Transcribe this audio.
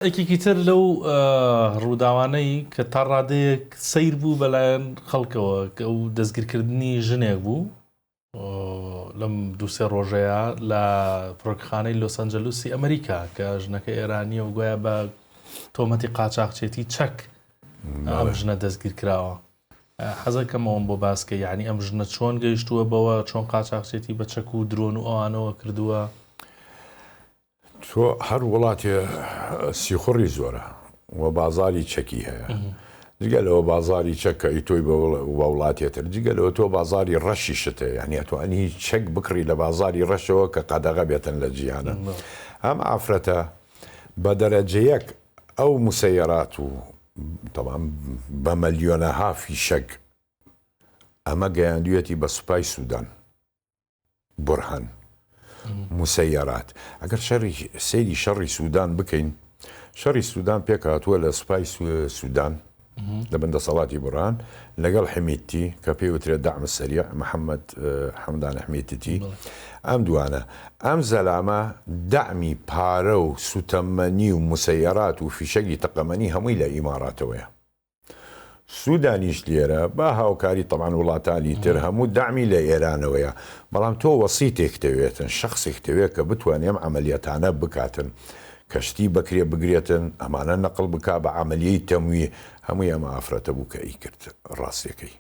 ئەکێکی تر لەو ڕووداوانەی کە تا ڕادەیەک سیر بوو بەلایەن خەڵکەوە کە ئەو دەستگیرکردنی ژنێک بوو لەم دووسێ ڕۆژەیە لە فڕۆکەخانەی لۆس ئەنجەلوسی ئەمریکا کە ژنەکە ئێرانیە و گویا بە تۆمەتی قاچاقچێتی چەک ئەم ژنە دەستگیر کراوە. حەزەکەمەوەم بۆ باسکە یعنی ئەم ژنە چۆن گەیشتووە بەوە، چۆن قاچاقچێتی بە چەک و درۆن و ئەوانەوە کردووە. تۆ هەر وڵاتێ سیخۆڕی زۆرە و بازاری چەکی هەیە. جگە لەوە بازاری چەکە ئی تۆی بە وڵاتێتر، جگە لەوە تۆ بازاری ڕەشی شتێ، یعنی ئەتوانی چەک بکڕی لە بازاری ڕەشەوە کە قەدەغە بێتن لە جیهانە. ئەم ئافرەتە بە دەرەجەیەک ئەو موسەیەرات و تەمام بە مەلیۆنەها فیشەک ئەمە گەیاندوێتی بە سوپای سوودان بورهان موسەیەرات. ئەگەر سەیری شەڕی سوودان بکەین، شەڕی سوودان پێکهاتووە لە سوپای سوودان لە بەندەسەڵاتی بورهان لەگەڵ حمیدتی کە پێی وترێت دەعم سەریع محەممەد حەمدان حمیدتی. ئەم دوانە ئەم زەلامە دەعمی پارە و سوتەمەنی و موسەیەرات و فیشەکی تەقەمەنی هەمووی لە ئیماراتەوەیە. سوودانیش لێرە با هاوکاری تەمان وڵاتانی تر هەموو دامی لە ئێرانەوەیە، بەڵام تۆ وەسیتێکتەوێتن شخصێکتەوێت کە بتوانێم عملیاتانە بکاتن، کەشتی بکرێ بگرێتن، ئەمانە نەقل بک بە عملیەی تەموی هەمووی ئەمە ئافرەتە بوو کە ئی کرد ڕاستیەکەی.